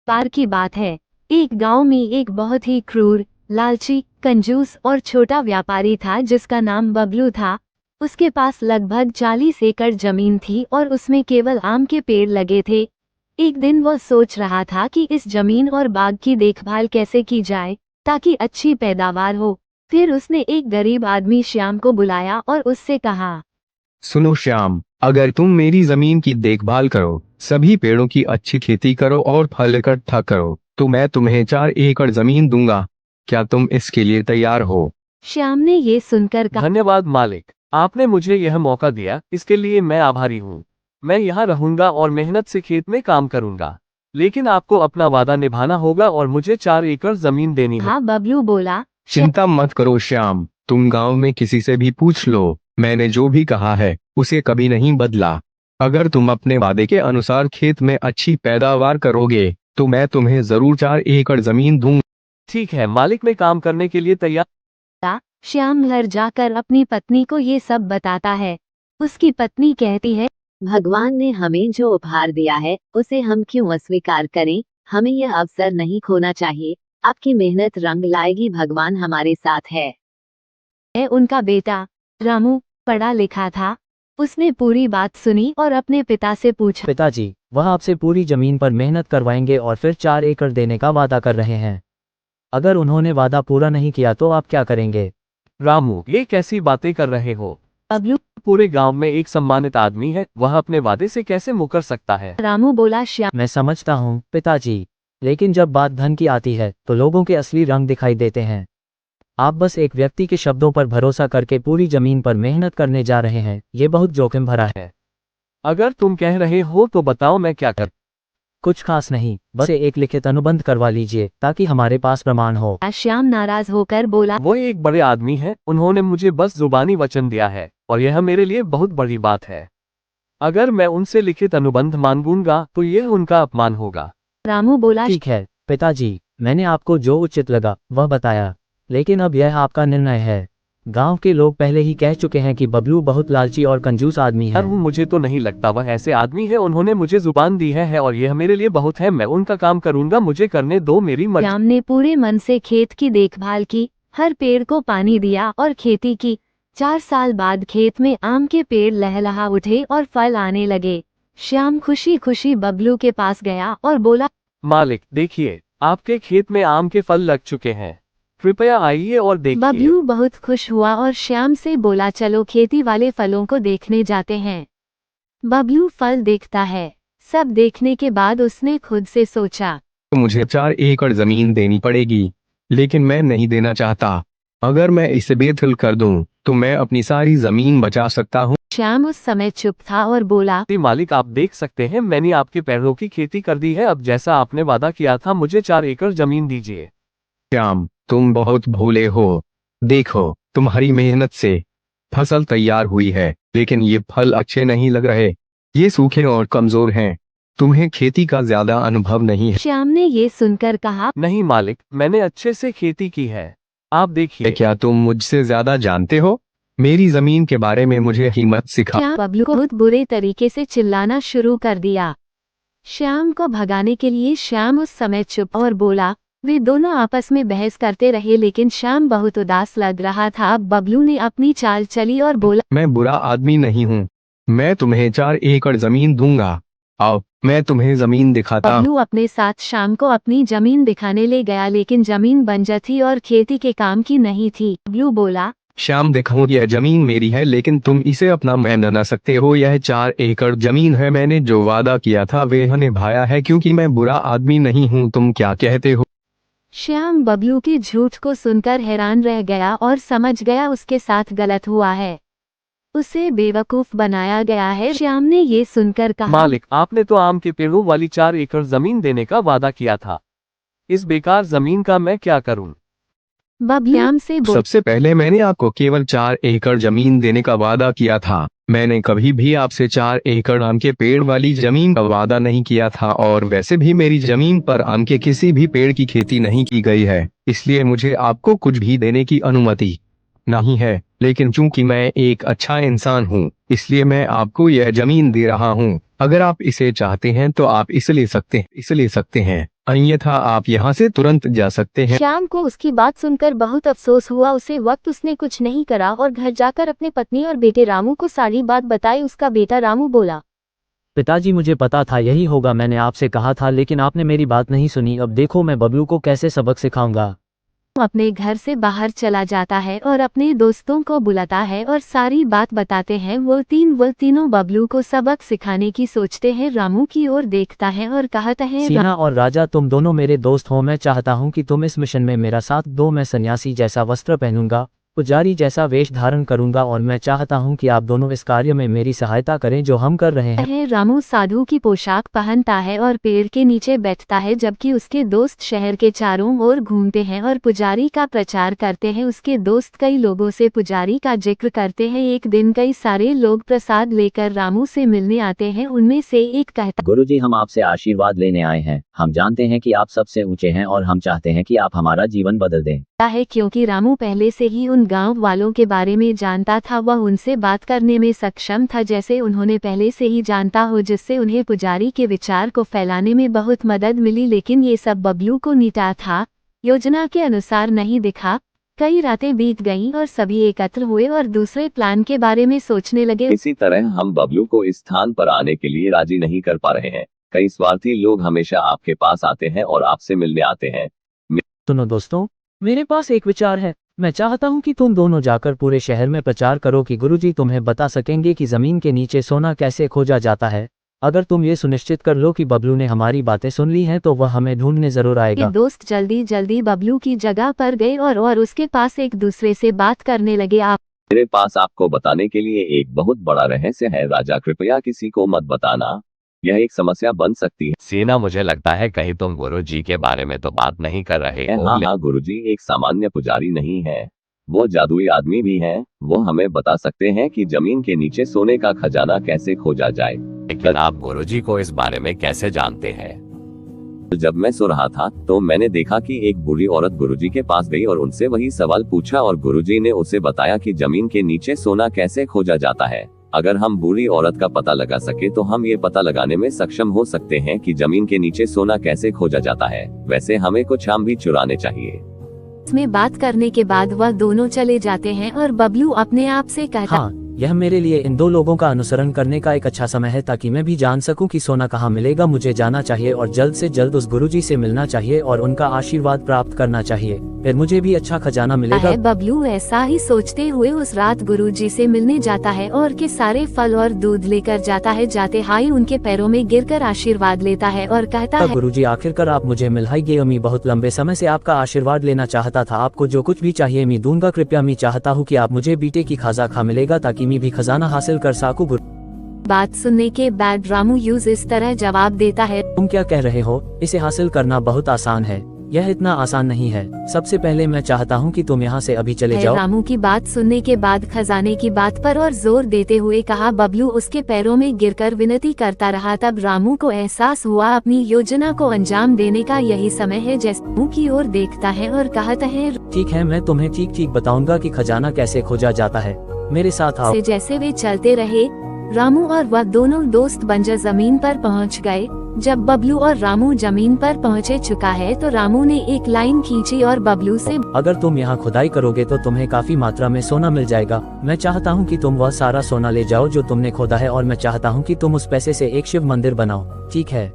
बार की बात है। एक गांव में एक बहुत ही क्रूर, लालची, कंजूस और छोटा व्यापारी था जिसका नाम बबलू था। उसके पास लगभग 40 एकड़ जमीन थी और उसमें केवल आम के पेड़ लगे थे। एक दिन वह सोच रहा था कि इस जमीन और बाग की देखभाल कैसे की जाए ताकि अच्छी पैदावार हो। फिर उसने एक गरीब आदमी श्याम को बुलाया और उससे कहा, सुनो श्याम, अगर तुम मेरी जमीन की देखभाल करो, सभी पेड़ों की अच्छी खेती करो और फल इकट्ठा करो, तो मैं तुम्हें 4 एकड़ जमीन दूंगा। क्या तुम इसके लिए तैयार हो? श्याम ने ये सुनकर कहा, धन्यवाद मालिक, आपने मुझे यह मौका दिया, इसके लिए मैं आभारी हूँ। मैं यहाँ रहूंगा और मेहनत से खेत में काम करूंगा। लेकिन आपको अपना वादा निभाना होगा और मुझे 4 एकड़ जमीन देनी होगी। हाँ बबलू बोला। चिंता मत करो श्याम, तुम गांव में किसी से भी पूछ लो, मैंने जो भी कहा है उसे कभी नहीं बदला। अगर तुम अपने वादे के अनुसार खेत में अच्छी पैदावार करोगे तो मैं तुम्हें जरूर 4 एकड़ जमीन दूंगा। ठीक है मालिक, मैं काम करने के लिए तैयार। श्याम घर जाकर अपनी पत्नी को ये सब बताता है। उसकी पत्नी कहती है, भगवान ने हमें जो उपहार दिया है उसे हम क्यों अस्वीकार करें। हमें यह अवसर नहीं खोना चाहिए। आपकी मेहनत रंग लाएगी, भगवान हमारे साथ है। उनका बेटा रामू पढ़ा लिखा था। उसने पूरी बात सुनी और अपने पिता से पूछा, पिताजी, वह आपसे पूरी जमीन पर मेहनत करवाएंगे और फिर 4 एकड़ देने का वादा कर रहे हैं। अगर उन्होंने वादा पूरा नहीं किया तो आप क्या करेंगे? रामू, ये कैसी बातें कर रहे हो? बबलू। पूरे गांव में एक सम्मानित आदमी है, वह अपने वादे से कैसे मुकर सकता है? रामू बोला, श्याम मैं समझता हूँ पिताजी, लेकिन जब बात धन की आती है तो लोगों के असली रंग दिखाई देते हैं। आप बस एक व्यक्ति के शब्दों पर भरोसा करके पूरी जमीन पर मेहनत करने जा रहे हैं, ये बहुत जोखिम भरा है। अगर तुम कह रहे हो तो बताओ मैं क्या कर। कुछ खास नहीं, बस एक लिखित अनुबंध करवा लीजिए ताकि हमारे पास प्रमाण हो। श्याम नाराज होकर बोला, वो एक बड़े आदमी है, उन्होंने मुझे बस जुबानी वचन दिया है और यह मेरे लिए बहुत बड़ी बात है। अगर मैं उनसे लिखित अनुबंध मांगूंगा तो यह उनका अपमान होगा। रामू बोला, ठीक है पिताजी, मैंने आपको जो उचित लगा वह बताया, लेकिन अब यह आपका निर्णय है। गांव के लोग पहले ही कह चुके हैं कि बबलू बहुत लालची और कंजूस आदमी है। मुझे तो नहीं लगता वह ऐसे आदमी है। उन्होंने मुझे जुबान दी है और यह मेरे लिए बहुत है। मैं उनका काम करूंगा, मुझे करने दो, मेरी मर्जी। श्याम ने पूरे मन से खेत की देखभाल की, हर पेड़ को पानी दिया और खेती की। 4 साल बाद खेत में आम के पेड़ लहलहा उठे और फल आने लगे। श्याम खुशी खुशी बबलू के पास गया और बोला, मालिक देखिए, आपके खेत में आम के फल लग चुके हैं, कृपया आइए और देखिए। बबलू बहुत खुश हुआ और श्याम से बोला, चलो खेती वाले फलों को देखने जाते हैं। बबलू फल देखता है। सब देखने के बाद उसने खुद से सोचा, तो मुझे 4 एकड़ जमीन देनी पड़ेगी, लेकिन मैं नहीं देना चाहता। अगर मैं इसे बेदखल कर दूं तो मैं अपनी सारी जमीन बचा सकता हूं। श्याम उस समय चुप था और बोला, मालिक आप देख सकते हैं, मैंने आपके पेड़ों की खेती कर दी है। अब जैसा आपने वादा किया था, मुझे 4 एकड़ जमीन दीजिए। श्याम, तुम बहुत भोले हो। देखो, तुम्हारी मेहनत से फसल तैयार हुई है, लेकिन ये फल अच्छे नहीं लग रहे। ये सूखे और कमजोर हैं। तुम्हें खेती का ज्यादा अनुभव नहीं है। श्याम ने ये सुनकर कहा, नहीं मालिक, मैंने अच्छे से खेती की है, आप देखिए। क्या तुम मुझसे ज्यादा जानते हो? मेरी जमीन के बारे में मुझे ही मत सिखा। श्याम बबलू को बहुत बुरे तरीके से चिल्लाना शुरू कर दिया। श्याम को भगाने के लिए श्याम उस समय चुप और बोला। वे दोनों आपस में बहस करते रहे, लेकिन श्याम बहुत उदास लग रहा था। अब बबलू ने अपनी चाल चली और बोला, मैं बुरा आदमी नहीं हूँ। मैं तुम्हें 4 एकड़ जमीन दूंगा। आओ, मैं तुम्हें जमीन दिखाता हूँ। बबलू अपने साथ श्याम को अपनी जमीन दिखाने ले गया, लेकिन जमीन बंजर थी और खेती के काम की नहीं थी। बबलू बोला, श्याम देखो, यह जमीन मेरी है, लेकिन तुम इसे अपना मान न सकते हो। यह 4 एकड़ जमीन है। मैंने जो वादा किया था वह निभाया है, क्योंकि मैं बुरा आदमी नहीं हूँ। तुम क्या कहते हो? श्याम बबलू के झूठ को सुनकर हैरान रह गया और समझ गया उसके साथ गलत हुआ है। उसे बेवकूफ बनाया गया है। श्याम ने ये सुनकर कहा, मालिक, आपने तो आम के पेड़ों वाली 4 एकड़ जमीन देने का वादा किया था। इस बेकार जमीन का मैं क्या करूं? बबलू श्याम से बोला, सबसे पहले मैंने आपको केवल 4 एकड़ जमीन देने का वादा किया था। मैंने कभी भी आपसे 4 एकड़ आम के पेड़ वाली जमीन का वादा नहीं किया था, और वैसे भी मेरी जमीन पर आम के किसी भी पेड़ की खेती नहीं की गई है, इसलिए मुझे आपको कुछ भी देने की अनुमति नहीं है। लेकिन चूंकि मैं एक अच्छा इंसान हूँ, इसलिए मैं आपको यह जमीन दे रहा हूँ। अगर आप इसे चाहते हैं तो आप इसे ले सकते हैं, अन्यथा आप यहाँ से तुरंत जा सकते हैं। श्याम को उसकी बात सुनकर बहुत अफसोस हुआ। उसे वक्त उसने कुछ नहीं करा और घर जाकर अपने पत्नी और बेटे रामू को सारी बात बताई। उसका बेटा रामू बोला, पिताजी मुझे पता था यही होगा, मैंने आपसे कहा था लेकिन आपने मेरी बात नहीं सुनी। अब देखो मैं बबलू को कैसे सबक सिखाऊंगा। अपने घर से बाहर चला जाता है और अपने दोस्तों को बुलाता है और सारी बात बताते हैं। वो तीनों बबलू को सबक सिखाने की सोचते हैं। रामू की ओर देखता है और कहता है, सीना और राजा तुम दोनों मेरे दोस्त हो, मैं चाहता हूँ कि तुम इस मिशन में मेरा साथ दो। मैं सन्यासी जैसा वस्त्र पहनूंगा, पुजारी जैसा वेश धारण करूंगा और मैं चाहता हूं कि आप दोनों इस कार्य में मेरी सहायता करें जो हम कर रहे हैं। रामू साधु की पोशाक पहनता है और पेड़ के नीचे बैठता है जबकि उसके दोस्त शहर के चारों ओर घूमते हैं और पुजारी का प्रचार करते हैं। उसके दोस्त कई लोगों से पुजारी का जिक्र करते हैं। एक दिन कई सारे लोग प्रसाद लेकर रामू से मिलने आते हैं। उनमें से एक कहता, गुरुजी हम आपसे आशीर्वाद लेने आए हैं। हम जानते हैं कि आप सबसे ऊंचे हैं और हम चाहते हैं कि आप हमारा जीवन बदल दें। है क्योंकि रामू पहले से ही उन गांव वालों के बारे में जानता था। वह उनसे बात करने में सक्षम था जैसे उन्होंने पहले से ही जानता हो, जिससे उन्हें पुजारी के विचार को फैलाने में बहुत मदद मिली। लेकिन ये सब बबलू को नीटा था, योजना के अनुसार नहीं दिखा। कई रातें बीत गईं और सभी एकत्र हुए और दूसरे प्लान के बारे में सोचने लगे। इसी तरह हम बबलू को इस स्थान पर आने के लिए राजी नहीं कर पा रहे हैं। कई स्वार्थी लोग हमेशा आपके पास आते हैं और आपसे मिलने आते हैं। सुनो दोस्तों, मेरे पास एक विचार है। मैं चाहता हूं कि तुम दोनों जाकर पूरे शहर में प्रचार करो कि गुरुजी तुम्हें बता सकेंगे कि जमीन के नीचे सोना कैसे खोजा जाता है। अगर तुम ये सुनिश्चित कर लो कि बबलू ने हमारी बातें सुन ली हैं तो वह हमें ढूंढने जरूर आएगा। दोस्त जल्दी जल्दी बबलू की जगह पर गए और उसके पास एक दूसरे से बात करने लगे। मेरे पास आपको बताने के लिए एक बहुत बड़ा रहस्य है राजा, कृपया किसी को मत बताना, यह एक समस्या बन सकती है। सीना मुझे लगता है कहीं तुम गुरुजी के बारे में तो बात नहीं कर रहे हो। हाँ, गुरुजी एक सामान्य पुजारी नहीं है, वो जादुई आदमी भी हैं। वो हमें बता सकते हैं कि जमीन के नीचे सोने का खजाना कैसे खोजा जाए। लेकिन आप गुरुजी को इस बारे में कैसे जानते हैं? जब मैं सो रहा था तो मैंने देखा कि एक बूढ़ी औरत गुरुजी के पास गई और उनसे वही सवाल पूछा और गुरुजी ने उसे बताया कि जमीन के नीचे सोना कैसे खोजा जाता है। अगर हम बूढ़ी औरत का पता लगा सके तो हम ये पता लगाने में सक्षम हो सकते हैं कि जमीन के नीचे सोना कैसे खोजा जाता है। वैसे हमें कुछ आम भी चुराने चाहिए। इसमें बात करने के बाद वह दोनों चले जाते हैं और बबलू अपने आप से कहता, हाँ, यह मेरे लिए इन दो लोगों का अनुसरण करने का एक अच्छा समय है ताकि मैं भी जान सकूं कि सोना कहाँ मिलेगा। मुझे जाना चाहिए और जल्द से जल्द उस गुरुजी से मिलना चाहिए और उनका आशीर्वाद प्राप्त करना चाहिए, फिर मुझे भी अच्छा खजाना मिलेगा। बबलू ऐसा ही सोचते हुए उस रात गुरुजी से मिलने जाता है और के सारे फल और दूध लेकर जाता है। जाते हाई उनके पैरों में गिरकर आशीर्वाद लेता है और कहता है, गुरुजी आखिरकार आप मुझे मिलाई गए। मैं बहुत लंबे समय से आपका आशीर्वाद लेना चाहता था। आपको जो कुछ भी चाहिए मैं दूंगा। कृपया मैं चाहता हूँ कि आप मुझे बेटे की खाजा खा मिलेगा ताकि मैं भी खजाना हासिल कर सकूं। बात सुनने के बाद रामू यूज इस तरह जवाब देता है, तुम क्या कह रहे हो? इसे हासिल करना बहुत आसान है। यह इतना आसान नहीं है। सबसे पहले मैं चाहता हूँ कि तुम यहाँ से अभी चले जाओ। रामू की बात सुनने के बाद खजाने की बात पर और जोर देते हुए कहा। बबलू उसके पैरों में गिरकर विनती करता रहा। तब रामू को एहसास हुआ अपनी योजना को अंजाम देने का यही समय है। जैसे मुंह की ओर देखता है और कहता है, ठीक है, मैं तुम्हें ठीक बताऊंगा कि खजाना कैसे खोजा जाता है। मेरे साथ आओ। जैसे वे चलते रहे, रामू और वह दोनों दोस्त बंजर जमीन पर पहुंच गए। जब बबलू और रामू जमीन पर पहुंचे चुका है तो रामू ने एक लाइन खींची और बबलू से, अगर तुम यहाँ खुदाई करोगे तो तुम्हें काफी मात्रा में सोना मिल जाएगा। मैं चाहता हूँ कि तुम वह सारा सोना ले जाओ जो तुमने खोदा है और मैं चाहता हूँ कि तुम उस पैसे से एक शिव मंदिर बनाओ, ठीक है?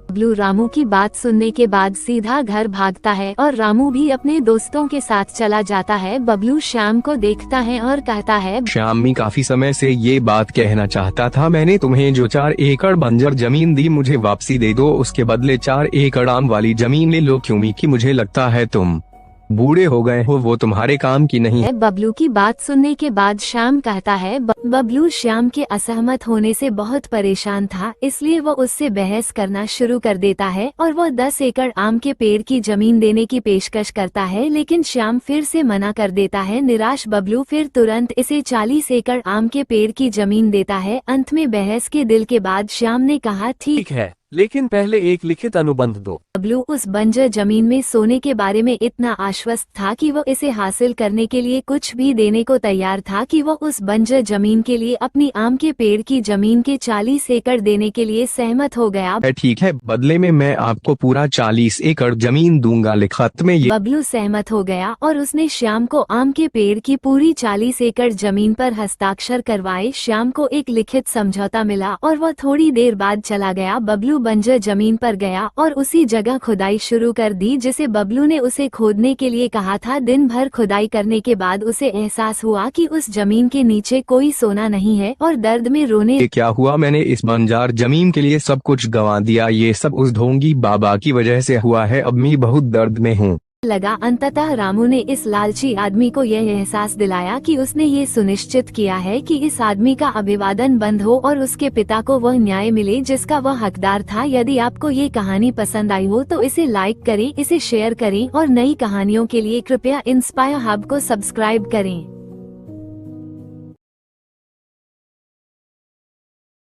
बबलू रामू की बात सुनने के बाद सीधा घर भागता है और रामू भी अपने दोस्तों के साथ चला जाता है। बबलू श्याम को देखता है और कहता है, श्याम, मैं काफी समय से ये बात कहना चाहता था। मैंने तुम्हें जो 4 एकड़ बंजर जमीन दी मुझे वापसी दे दो, उसके बदले 4 एकड़ आम वाली जमीन ले लो। क्यों कि मुझे लगता है तुम बूढ़े हो गए हो, वो तुम्हारे काम की नहीं है। बबलू की बात सुनने के बाद श्याम कहता है, बबलू श्याम के असहमत होने से बहुत परेशान था, इसलिए वो उससे बहस करना शुरू कर देता है और वो 10 एकड़ आम के पेड़ की जमीन देने की पेशकश करता है। लेकिन श्याम फिर से मना कर देता है। निराश बबलू फिर तुरंत इसे 40 एकड़ आम के पेड़ की जमीन देता है। अंत में बहस के दिल के बाद श्याम ने कहा, ठीक है, लेकिन पहले एक लिखित अनुबंध दो। बबलू उस बंजर जमीन में सोने के बारे में इतना आश्वस्त था कि वो इसे हासिल करने के लिए कुछ भी देने को तैयार था कि वो उस बंजर जमीन के लिए अपनी आम के पेड़ की जमीन के 40 एकड़ देने के लिए सहमत हो गया। ठीक है, बदले में मैं आपको पूरा 40 एकड़ जमीन दूंगा। लिखत में ये बबलू सहमत हो गया और उसने श्याम को आम के पेड़ की पूरी 40 एकड़ जमीन पर हस्ताक्षर करवाए। श्याम को एक लिखित समझौता मिला और वह थोड़ी देर बाद चला गया। बबलू बंजर जमीन पर गया और उसी जगह खुदाई शुरू कर दी जिसे बबलू ने उसे खोदने के लिए कहा था। दिन भर खुदाई करने के बाद उसे एहसास हुआ कि उस जमीन के नीचे कोई सोना नहीं है और दर्द में रोने क्या हुआ, मैंने इस बंजर जमीन के लिए सब कुछ गंवा दिया। ये सब उस ढोंगी बाबा की वजह से हुआ है। अब मैं बहुत दर्द में हूँ। लगा। अंततः रामू ने इस लालची आदमी को यह एहसास दिलाया कि उसने ये सुनिश्चित किया है कि इस आदमी का अभिवादन बंद हो और उसके पिता को वह न्याय मिले जिसका वह हकदार था। यदि आपको ये कहानी पसंद आई हो तो इसे लाइक करें, इसे शेयर करें और नई कहानियों के लिए कृपया इंस्पायर हब को सब्सक्राइब करें।